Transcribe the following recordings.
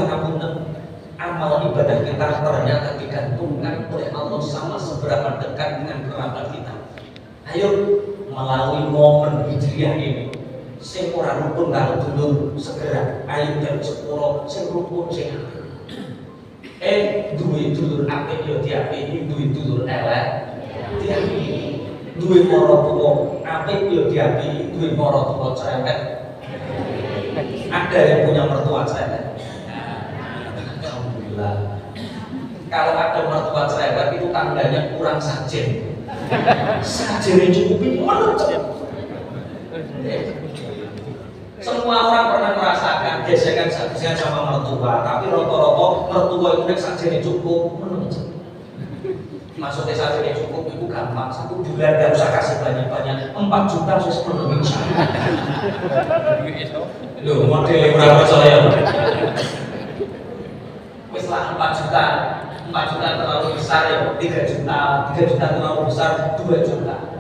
pangapunten, amal ibadah kita ternyata digantungkan oleh Allah sama seberapa dekat dengan kerabat kita. Ayo melalui momen hijriah ini, sing ora rukun karo dulur segera ayo dari sepuro sing rukun sing duwe dulur apik ya diapiki, duwe dulur elek diapiki, duwe para tuwa apik ya diapiki, duwe para tuwa cerewet. Ada yang punya mertua cerewet? Alhamdulillah. Kalau ada mertua cerewet itu tandanya kurang sajen. Sajen cukupi menutup. Semua orang pernah merasakan gesekan sama mertua, tapi rata-rata mertua itu nek sajane cukup menutup. Maksudnya sajane cukup itu gampang, 1 bulan gak usah kasih banyak-banyak, 4 juta sudah penuh. Loh, model berapa saya? Wis lah 4 juta terlalu besar ya, 3 juta terlalu besar, 2 juta.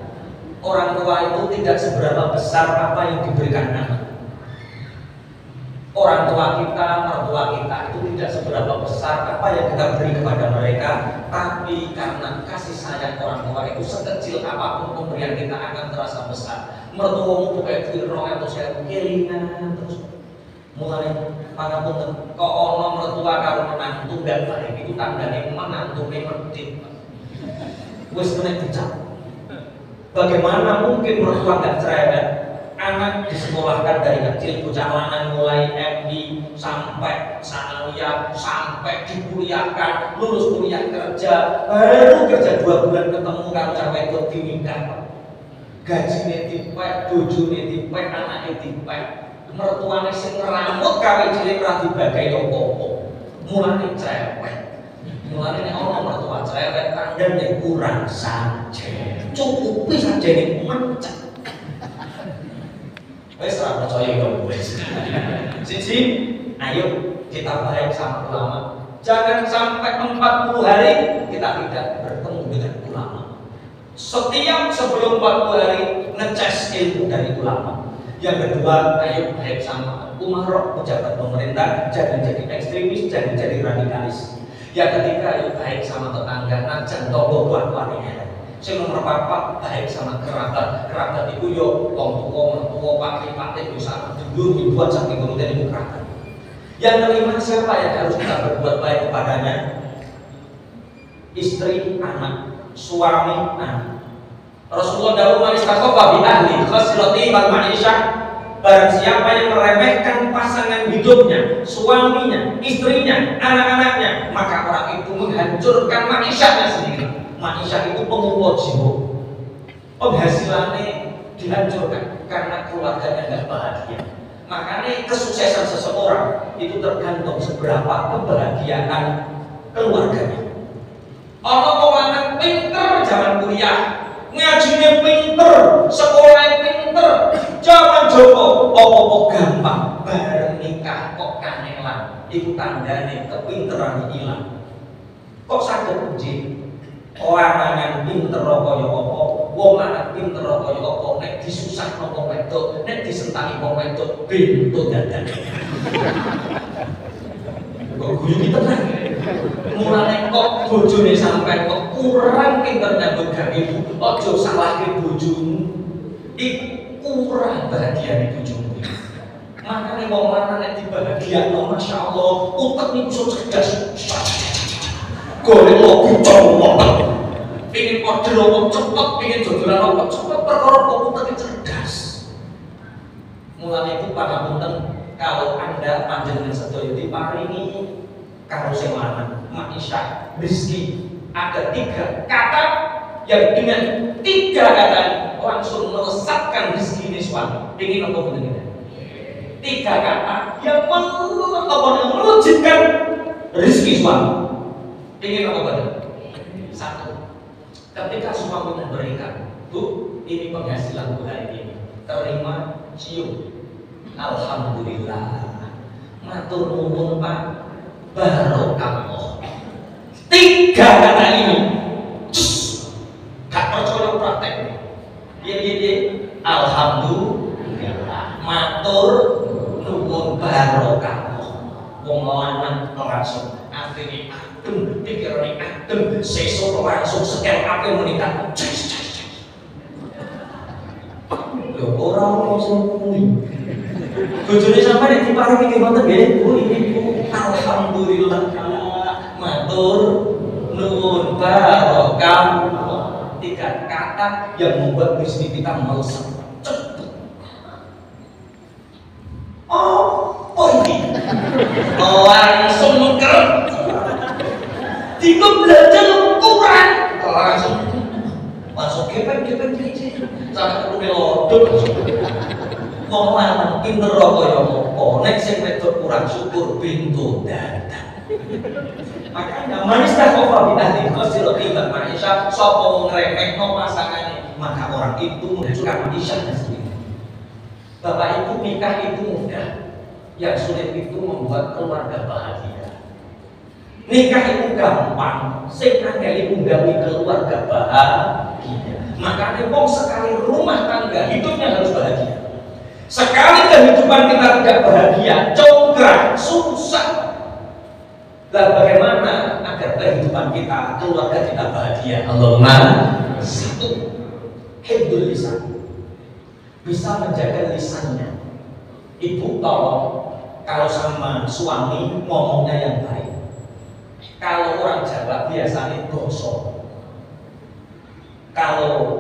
Orang tua itu tidak seberapa besar apa yang diberikan anak. Orang tua kita, mertua kita itu tidak seberapa besar apa yang kita beri kepada mereka, tapi karena kasih sayang orang tua itu sekecil apapun pemberian kita akan terasa besar. Mertuamu kayak dirong atau saya kelingan terus. Mulai pangapunten kok ono mertua karo menantu ndak baik itu tandane menantune medhit. Wis kena dicap. Bagaimana mungkin mertua nggak cerewet? Anak disekolahkan dari kecil, bocah lanang mulai MI sampai sanawiyah, sampai dikuliahkan, lulus kuliah kerja, baru kerja 2 bulan ketemu karo cah wedok dinikah. Gajine dipek, bojone dipek, anake dipek. Mertuane sing ngeramut kawe cilik ora dibagai apa-apa. Mulane cerewet. Mulane nek ana mertua cerewet tandane kurang sajen. Cukupi sajene mencet. Wes ora percaya kok wes. Siji, ayo kita baik sama ulama. Jangan sampai 40 hari kita tidak bertemu dengan ulama. Setiap sebelum 40 hari ngeces ilmu dari ulama. Yang kedua, ayo baik sama umarok pejabat pemerintah, jangan jadi ekstremis, jangan jadi radikalis. Yang ketiga, ayo baik sama tetangga, najan toko buat-buatnya. Saya nomor 4 baik sama kerabat itu yo wong tuwa mertua pakde bisa dulu dibuat saking kemudian ibu kerabat. Yang kelima, siapa yang harus kita berbuat baik kepadanya? Istri, anak, suami, anak. Rasulullah dahulu manistakofa bi ahli khasrati wal ma'isyah. Barang siapa yang meremehkan pasangan hidupnya, suaminya, istrinya, anak-anaknya, maka orang itu menghancurkan ma'isyahnya sendiri. Ma'isyah itu pengumpul jiwa, penghasilannya dihancurkan karena keluarganya tidak bahagia. Makanya kesuksesan seseorang itu tergantung seberapa kebahagiaan keluarganya. Orang pinter zaman kuliah, ngajinya pinter, sekolahnya pinter, zaman Joko, opo gampang, bareng nikah kok kanelan, itu tandanya kepinteran hilang. Kok sakit uji? Orang lanang pinter kaya apa, wong lanang pinter kaya apa, nek disusahno wong wedok, nek disentani wong wedok, bento dadan. Kok guyu ki tenan. Mulane kok bojone sampean kok kurang pinter nyambut gawe, aja salahke bojomu. Iku kurang bahagiane bojomu. Makane wong lanang nek dibahagiakno masyaallah, utek niku iso cerdas. Golek logi cowok. Pengen order apa cepet, pengen dodolan apa cepet, perkara komputer cerdas. Mulane itu pangapunten kalau Anda panjenengan sedaya diparingi karo sing lanang, ma'isyah, rezeki. Ada 3 kata yang dengan 3 kata langsung melesatkan rezeki ini suami. Pengen apa bener? 3 kata yang melejitkan rezeki suami. Ingin apa benar? 1. Ketika suami memberikan, Bu, ini penghasilan Bu hari ini, terima, cium, alhamdulillah, matur nuwun Pak, barokah. 3 kata ini, gak percaya praktek. Iya, alhamdulillah, matur nuwun barokah. wong lanang langsung atine adem, pikirane adem, sesuk langsung sekel ape meningkat. Lho ora ono sing kuwi. Bojone sampeyan nek diparingi nggih wonten nggih. Bu ini Bu, alhamdulillah. Matur nuwun barokah. 3 kata yang membuat bisnis kita melesat. Oh ini langsung mengkerut. Tiga belajar Quran langsung kepeng sampai perlu melodot. Wong lanang pinter kaya apa nek sing wedok kurang syukur pintu dadak. Makanya manislah kofa binahli qasiro tiba maisha sapa ngremehno pasangane maka orang itu menunjukkan maisha sendiri. Bapak Ibu nikah itu mudah, yang sulit itu membuat keluarga bahagia. Nikah itu gampang, sing angel iku gawe keluarga bahagia. Makanya wong sekali rumah tangga hidupnya harus bahagia. Sekali kehidupan kita tidak bahagia, congkak, susah. Dan bagaimana agar kehidupan kita, keluarga kita bahagia? Allahumma satu, hifdzul lisan, bisa menjaga lisannya. Ibu tolong kalau sama suami ngomongnya yang baik. Kalau orang Jawa biasanya gosok. Kalau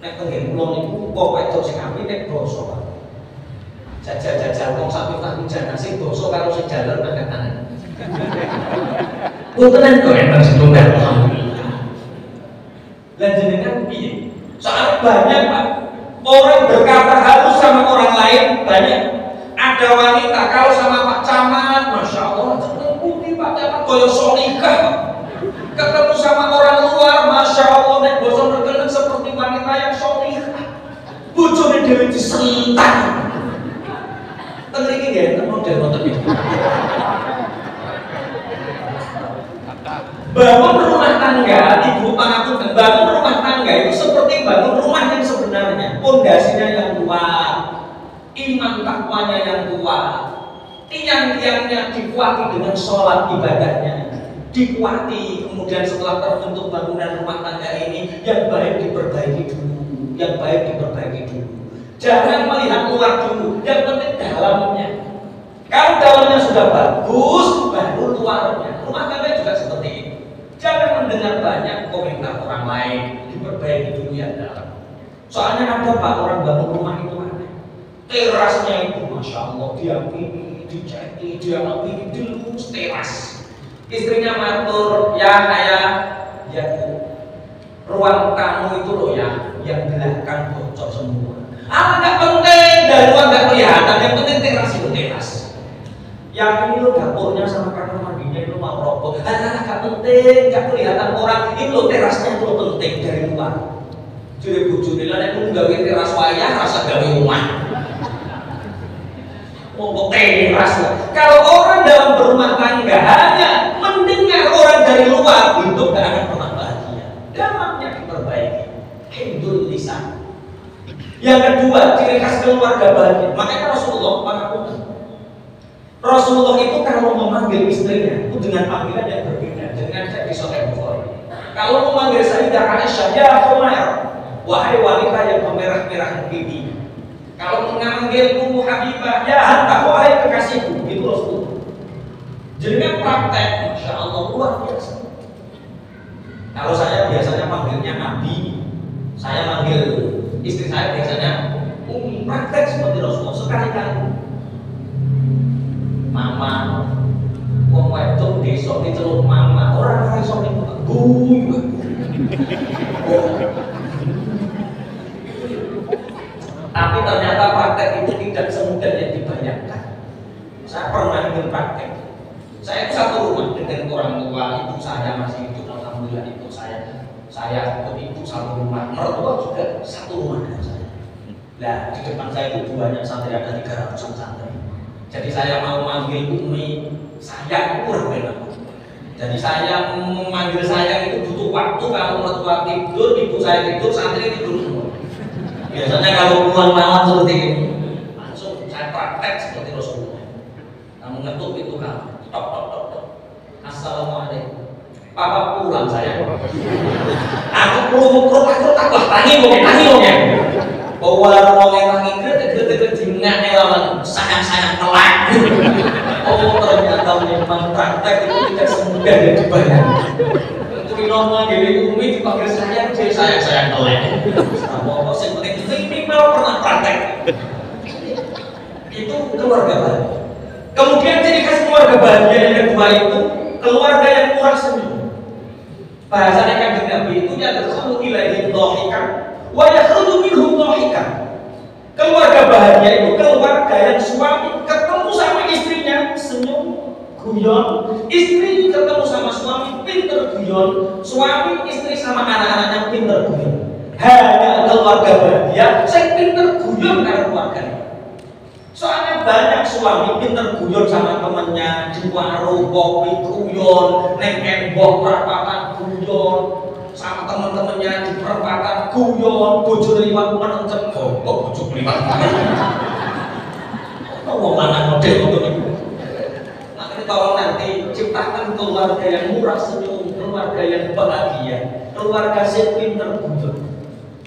nek pengen pulang itu kok wedok sing apik nek gosok. Jajal wong sampe tak hujan sing gosok karo sing jalan angkat tangan. Punten kok enten setunggal alhamdulillah. Lan jenengan piye? Soalnya banyak Pak orang berkata halus sama orang lain banyak. Ada wanita kalau sama Pak Camat, masya Allah, jeneng putih Pak Camat koyo solikah. Ketemu sama orang luar, masya Allah, nek bosan berkenan seperti wanita yang solikah. Bojone dhewe disentak. Ten iki nggih model-model itu. Bangun rumah tangga, ibu pangapunten, bangun rumah tangga itu seperti bangun rumah yang sebenarnya. Pondasinya yang kuat, iman takwanya yang kuat, tiang-tiangnya dikuati dengan sholat ibadahnya, dikuati. Kemudian setelah terbentuk bangunan rumah tangga ini, yang baik diperbaiki dulu, yang baik diperbaiki dulu. Jangan melihat luar dulu, yang penting dalamnya. Kalau dalamnya sudah bagus, baru luarnya. Rumah tangga juga seperti itu. Jangan mendengar banyak komentar orang lain, diperbaiki dulu yang dalam. Soalnya ada Pak orang bangun rumah itu aneh. Terasnya itu, masya Allah, dia pilih, diceti, dia pilih dulu teras. Istrinya matur, ya ayah, ya Bu, ruang tamu itu loh ya, yang belakang bocor semua. Nggak penting, dari luar nggak kelihatan, yang penting teras itu teras. Yang ini lo dapurnya sama kamar mandinya itu mau rokok. Nggak penting, nggak kelihatan orang. Ini lo terasnya itu penting dari luar. Jadi bujuni lah, aku gawe teras wayah, rasa gawe rumah. Mau teras lah. Kalau orang dalam berumah tangga hanya mendengar orang dari luar, hidup nggak akan pernah bahagia. Gampangnya diperbaiki. Hifdzul lisan. Yang kedua, ciri khas keluarga bahagia. Makanya Rasulullah itu kalau memanggil istrinya itu dengan panggilan yang berbeda. Dengan cek di Sahih Bukhari. Kalau memanggil Sayyidah Aisyah, ya Humair, wahai wanita yang memerah-merah pipi. Kalau memanggil Ummu Habibah, ya Hanta, wahai kekasihku, itu Rasulullah. Jadi kan praktek, masya Allah luar biasa. Kalau saya biasanya panggilnya Nabi, saya manggil istri saya biasanya praktek seperti Rasulullah sekali-kali. Mama, wong wedok desa diceluk mama, ora iso nyebut Bu. Tapi ternyata praktek itu tidak semudah yang dibayangkan. Saya pernah ingin praktek. Saya itu satu rumah dengan orang tua, ibu saya masih hidup, alhamdulillah ibu saya ikut ibu satu rumah, mertua juga satu rumah dengan saya. Nah, di depan saya itu banyak santri, ada 300-an santri. Jadi saya mau manggil Umi, saya kurang benar. Jadi saya memanggil saya itu butuh waktu. Kalau mertua tidur, ibu saya tidur, santri tidur semua. Biasanya kalau pulang malam seperti ini, langsung saya praktek seperti Rasulullah. Nah, mengetuk itu kamu. Tok tok tok tok. Assalamualaikum. Papa pulang saya. Aku keruk-keruk wah tangi wong ya. Bawa wong tangi greget jingane lawan sayang-sayang telak. Oh ternyata memang praktek itu tidak semudah yang dibayangkan. Trinomo gini umi dipanggil sayang telak. Sama sing penting minimal pernah praktek. Itu keluarga bahagia. Kemudian ciri khas keluarga bahagia yang kedua itu keluarga yang murah senyum. Bahasanya Kanjeng Nabi itu yadkhulu ilaihi dhahikan wa yakhruju minhu dhahikan. Keluarga bahagia itu keluarga yang suami ketemu sama istrinya senyum guyon, istri ketemu sama suami pinter guyon, suami istri sama anak-anaknya pinter guyon. Hanya keluarga bahagia sing pinter guyon karo keluarganya. Soalnya banyak suami pinter guyon sama temennya di warung kopi guyon, neng embok perapatan guyon, sama temen-temennya di perempatan guyon, bojo liwat menencem kok bojo liwat. Wong lanang model ngono niku. Makanya tolong nanti ciptakan keluarga yang murah senyum, keluarga yang bahagia, keluarga yang pinter guyon.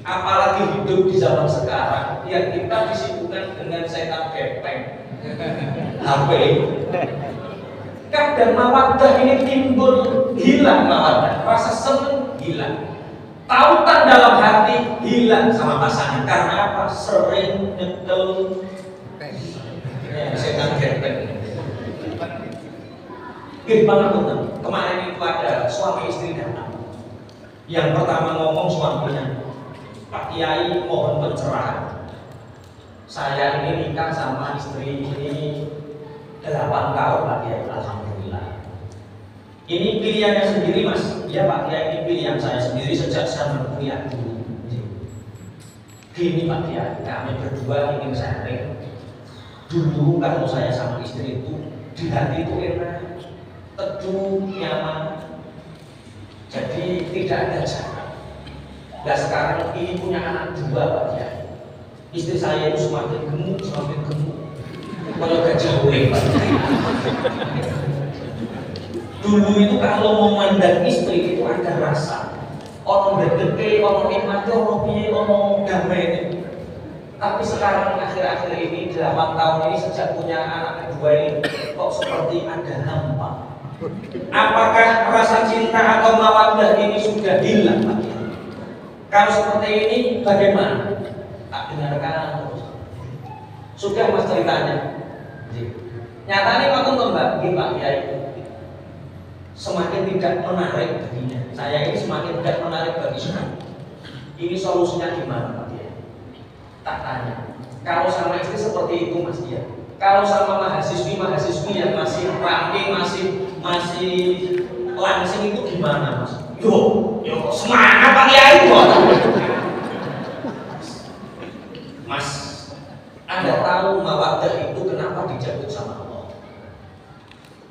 Apalagi hidup di zaman sekarang yang kita disibukkan dengan setan gepeng HP. Kadang mawaddah ini timbul, hilang mawaddah, rasa seneng hilang, tautan dalam hati hilang sama pasangan. Karena apa? Sering nyekel setan gepeng. Gimana tuh? Kemarin itu ada suami istri datang. Yang pertama ngomong suaminya, Pak Kiai mohon pencerahan. Saya ini nikah sama istri ini 8 tahun Pak Kiai, alhamdulillah. Ini pilihannya sendiri Mas. Ya Pak Kiai, ini pilihan saya sendiri sejak saya berkuliah dulu. Gini Pak Kiai, kami berdua ingin sharing. Dulu kalau saya sama istri itu di hati itu enak, teduh, nyaman. Jadi tidak ada jarak. Nah sekarang ini punya anak 2 Pak Kiai. Istri saya itu semakin gemuk. Kalau gajah uling Pak. Dulu itu kalau memandang istri itu ada rasa. Ono gede, ono nikmati, ono piye, ono damai. Tapi sekarang akhir-akhir ini 8 tahun ini sejak punya anak kedua ini kok seperti ada hampa. Apakah rasa cinta atau mawaddah ini sudah hilang Pak Kiai? Kalau seperti ini bagaimana? Tak dengarkan terus. Sudah Mas ceritanya. Nyatanya waktu Mbak, Pak Kiai semakin tidak menarik baginya. Saya ini semakin tidak menarik bagi saya. Ini solusinya gimana Pak Kiai? Tak tanya. Kalau sama istri seperti itu Mas Dia. Kalau sama mahasiswi yang masih rapi, masih langsing itu gimana Mas? Yo semangat Pak Kiai kok. Mas, Anda tahu mawaddah itu kenapa dijabut sama Allah?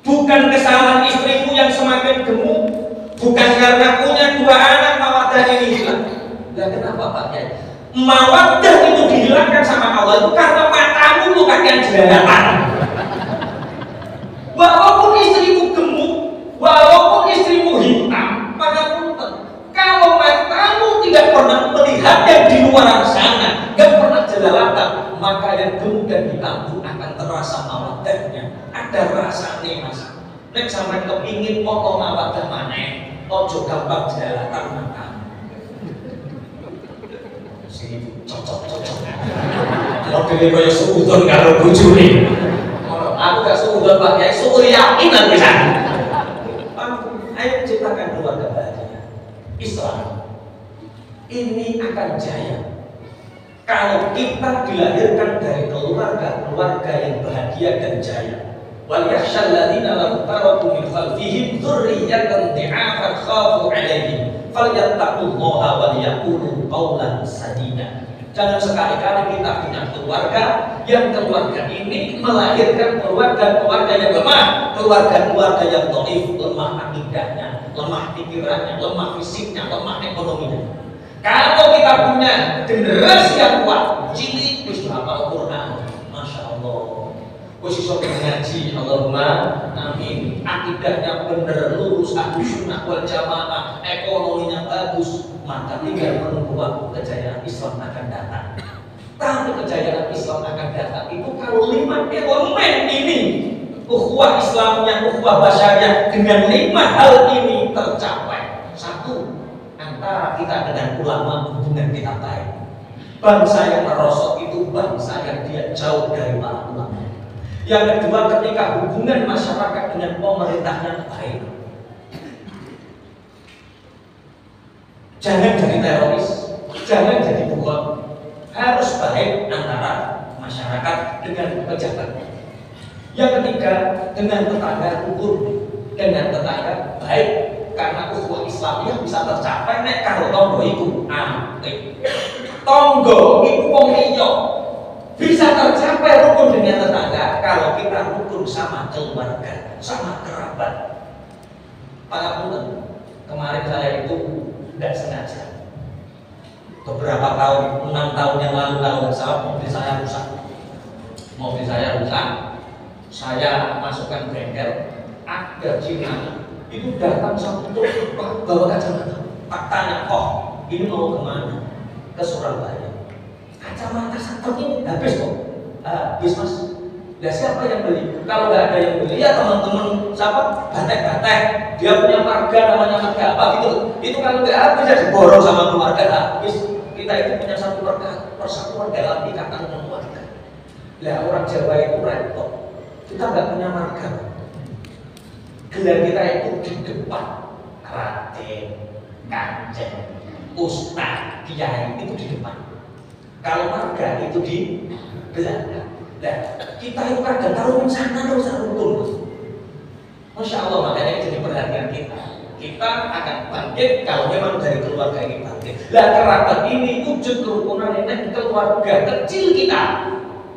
Bukan kesalahan istrimu yang semakin gemuk, bukan karena punya 2 anak mawaddah ini hilang. Lah kenapa Pak Kiai? Mawaddah itu dihilangkan sama Allah itu karena matamu tuh kakean jelalatan. Walaupun istrimu gemuk, walaupun istrimu hitam, maka kalau matamu tidak pernah melihat yang di luar sana, tidak pernah jelalatan, maka yang gemuk dan hitam itu akan terasa mawaddahnya. Ada rasa nih Mas. Nek sampai kepingin foto mawaddah maneh, ojo gampang jelalatan matamu. Si cocok. Modelnya kaya suudon karo bojone. Aku gak suudon Pak Kiai, syukur yakinan bisa. Ayo ciptakan keluarga bahagia. Islam ini akan jaya kalau kita dilahirkan dari keluarga yang bahagia dan jaya. Wal yakhshal ladzina law taraku min khalfihim dzurriyyatan dhi'afan khafu 'alaihim falyattaqullaha wa liyaqulu qawlan sadida. Jangan sekali-kali kita punya keluarga yang keluarga ini melahirkan keluarga yang lemah, keluarga yang dhaif, lemah akidahnya, lemah pikirannya, lemah fisiknya, lemah ekonominya. Kalau kita punya generasi yang kuat, cilik wis hafal Quran, masya Allah. Wis iso ngaji, Allahumma amin. Akidahnya bener, lurus, ahlu sunnah wal jamaah, ekonominya bagus, maka tinggal menunggu waktu kejayaan Islam akan datang. Tapi kejayaan Islam akan datang itu kalau 5 elemen ini, ukhuwah Islamnya, ukhuwah basyariah, dengan 5 hal ini tercapai. 1, antara kita dengan ulama hubungan kita baik. Bangsa yang merosot itu bangsa yang dia jauh dari para ulama. Yang kedua, ketika hubungan masyarakat dengan pemerintahnya baik. Jangan jadi teroris, jangan jadi buron. Harus baik antara masyarakat dengan pejabat. Yang ketiga, dengan tetangga hukum, dengan tetangga baik. Karena ukhuwah Islam yang bisa tercapai nek karo tonggo iku apik. Tonggo iku wong liya. Bisa tercapai rukun dengan tetangga kalau kita rukun sama keluarga, sama kerabat. Pangapunten, kemarin saya itu tidak sengaja. Beberapa tahun, 6 tahun yang lalu kalau salah mobil saya rusak. Mobil saya rusak, saya masukkan bengkel, ada Cina itu datang satu truk bawa kacamata. Tak tanya, ini mau kemana? Ke Surabaya. Kacamata satu ini habis kok, habis mas. Ya siapa yang beli? Kalau nggak ada yang beli ya teman-teman siapa? Batek-batek. Dia punya marga namanya marga apa gitu. Itu kalau nggak habis ya diborong sama keluarga habis. Kita itu punya satu persatuan dalam ikatan keluarga. Lah orang Jawa itu repot. Kita nggak punya marga. Gelar kita itu di depan Raden, Kanjeng, Ustaz, Kiai itu di depan. Kalau marga itu di belakang. Nah, kita itu kadang taruh di sana terus rukun. Masya Allah, makanya ini jadi perhatian kita. Kita akan bangkit kalau memang dari keluarga ini bangkit. Nah, kerabat ini wujud kerukunan ini keluarga kecil kita,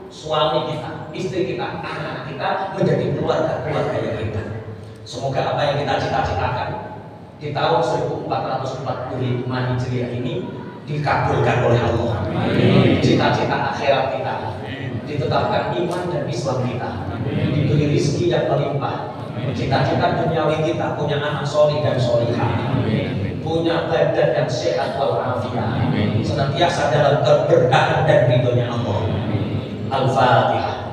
suami kita, istri kita, anak kita menjadi keluarga yang kita. Semoga apa yang kita cita-citakan di tahun 1445 Hijriah ini dikabulkan oleh Allah. Cita-cita akhirat kita ditetapkan, iman dan Islam kita diberi rezeki yang melimpah. Cita-cita duniawi kita punya anak soleh dan solihah, punya badan yang sehat walafiat, senantiasa dalam keberkahan dan ridhonya Allah. Al-Fatihah.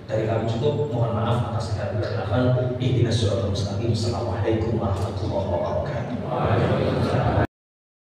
Dari kami cukup, mohon maaf atas segala kesalahan. Ihdinas siratal mustaqim. Assalamualaikum warahmatullahi wabarakatuh.